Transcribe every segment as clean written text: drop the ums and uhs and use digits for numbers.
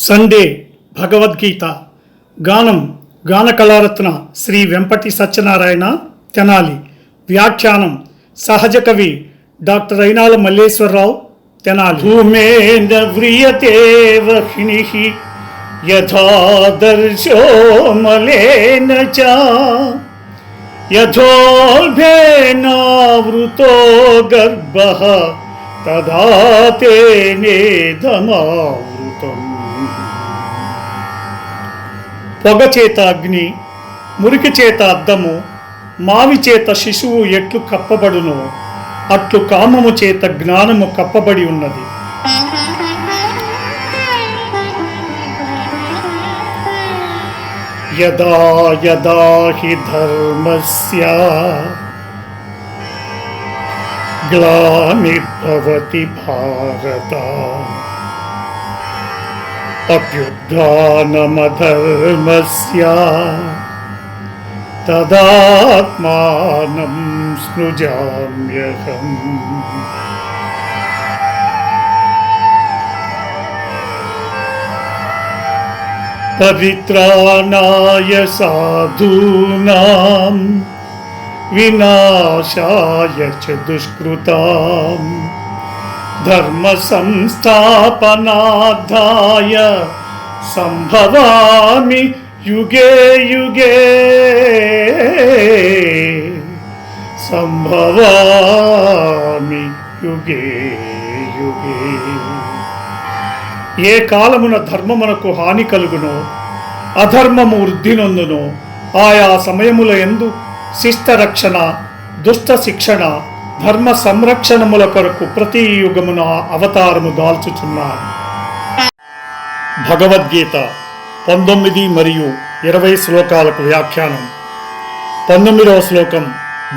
Sunday Bhagavad Gita గానం గాన కళారత్న శ్రీ వెంపటి సత్యనారాయణ తెనాలి. వ్యాఖ్యానం సహజ కవి డాక్టర్ అయినాల మల్లేశ్వరరావు తెనాలి. భూమేన వ్రియతే వహ్నిః యథాదర్శో మలేన చ యథోల్భేనావృతో గర్భః తదా తేనేదమావృతం. పొగ చేత అగ్ని, మురికి చేత అద్దము, మావి చేత శిశువు ఎట్లు కప్పబడునో అట్లు కామము చేత జ్ఞానము కప్పబడి ఉన్నది. యదా యదా హి ధర్మస్య గ్లానిర్భవతి భారత అభ్యుత్థానమధర్మస్య తదాత్మానం సృజామ్యహం. పరిత్రాణాయ సాధూనాం వినాశాయ చ దుష్కృతాం ధర్మ సంస్థాపనార్థాయ సంభవామి యుగే యుగే. సంభవామి యుగే యుగే. ఏ కాలమున ధర్మమునకు హాని కలుగునో అధర్మము వృద్ధి నొందునో ఆయా సమయముల యందు శిష్ట రక్షణ, దుష్ట శిక్షణ, ధర్మ సంరక్షణముల కొరకు ప్రతి యుగమున అవతారము దాల్చుచున్నారు. భగవద్గీత 19 మరియు 20 శ్లోకాలకు వ్యాఖ్యానం. 19వ శ్లోకం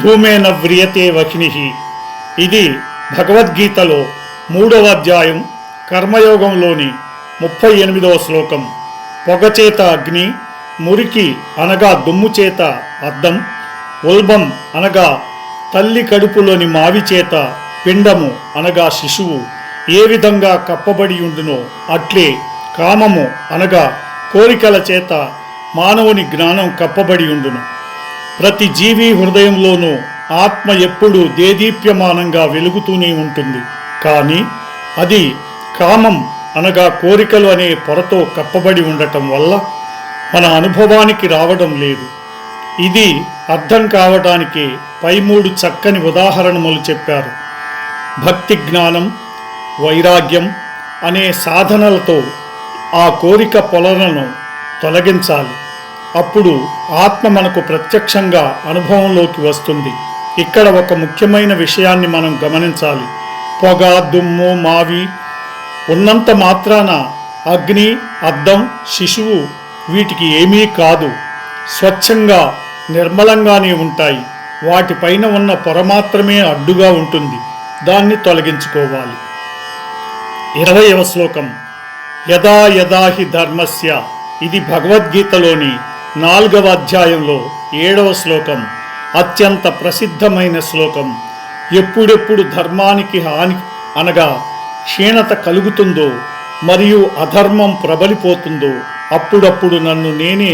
ధూమేన వ్రియతే వహ్నిః. ఇది భగవద్గీతలో 3వ అధ్యాయం కర్మయోగంలోని 38వ శ్లోకం. పొగచేత అగ్ని, మురికి అనగా దుమ్ము చేత అద్దం, ఉల్బం అనగా తల్లి కడుపులోని మావి చేత పిండము అనగా శిశువు ఏ విధంగా కప్పబడి ఉండునో అట్లే కామము అనగా కోరికల చేత మానవుని జ్ఞానం కప్పబడి ఉండును. ప్రతి జీవి హృదయంలోనూ ఆత్మ ఎప్పుడూ దేదీప్యమానంగా వెలుగుతూనే ఉంటుంది. కానీ అది కామం అనగా కోరికలు అనే పొరతో కప్పబడి ఉండటం వల్ల మన అనుభవానికి రావడం లేదు. ఇది అర్థం కావడానికి పై 3 చక్కని ఉదాహరణములు చెప్పారు. భక్తి, జ్ఞానం, వైరాగ్యం అనే సాధనలతో ఆ కోరిక పొలలను తొలగించాలి. అప్పుడు ఆత్మ మనకు ప్రత్యక్షంగా అనుభవంలోకి వస్తుంది. ఇక్కడ ఒక ముఖ్యమైన విషయాన్ని మనం గమనించాలి. పొగ, దుమ్ము, మావి ఉన్నంత మాత్రాన అగ్ని, అద్దం, శిశువు వీటికి ఏమీ కాదు. స్వచ్ఛంగా నిర్మలంగానే ఉంటాయి. వాటిపైన ఉన్న పొర మాత్రమే అడ్డుగా ఉంటుంది. దాన్ని తొలగించుకోవాలి. 20వ శ్లోకం యదా యదా హి ధర్మస్య. ఇది భగవద్గీతలోని 4వ అధ్యాయంలో 7వ శ్లోకం. అత్యంత ప్రసిద్ధమైన శ్లోకం. ఎప్పుడెప్పుడు ధర్మానికి హాని అనగా క్షీణత కలుగుతుందో మరియు అధర్మం ప్రబలిపోతుందో అప్పుడప్పుడు నన్ను నేనే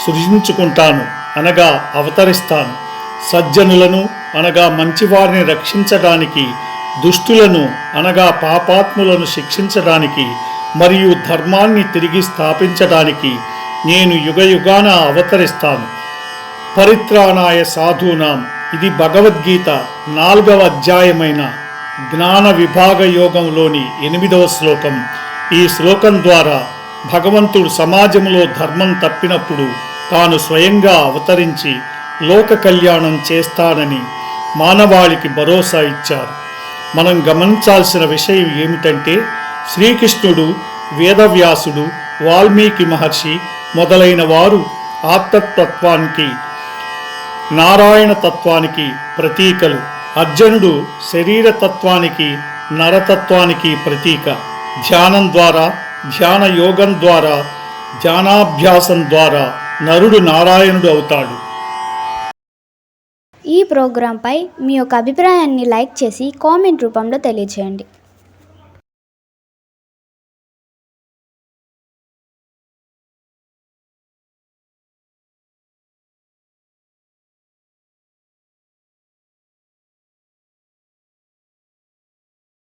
సృజించుకుంటాను అనగా అవతరిస్తాను. సజ్జనులను అనగా మంచివారిని రక్షించడానికి, దుష్టులను అనగా పాపాత్ములను శిక్షించడానికి మరియు ధర్మాన్ని తిరిగి స్థాపించడానికి నేను యుగయుగాన అవతరిస్తాను. పరిత్రాణాయ సాధూనాం. ఇది భగవద్గీత 4వ అధ్యాయమైన జ్ఞాన విభాగ యోగంలోని 8వ శ్లోకం. ఈ శ్లోకం ద్వారా భగవంతుడు సమాజంలో ధర్మం తప్పినప్పుడు తాను స్వయంగా అవతరించి లోక కళ్యాణం చేస్తానని మానవాళికి భరోసా ఇచ్చారు. మనం గమనించాల్సిన విషయం ఏమిటంటే శ్రీకృష్ణుడు, వేదవ్యాసుడు, వాల్మీకి మహర్షి మొదలైన వారు ఆత్మతత్వానికి, నారాయణ తత్వానికి ప్రతీకలు. అర్జునుడు శరీరతత్వానికి, నరతత్వానికి ప్రతీక. ధ్యానం ద్వారా, ధ్యాన యోగం ద్వారా, ధ్యానాభ్యాసం ద్వారా నరుడు నారాయణుడు అవుతాడు. ఈ ప్రోగ్రాంపై మీ యొక్క అభిప్రాయాన్ని లైక్ చేసి కామెంట్ రూపంలో తెలియజేయండి.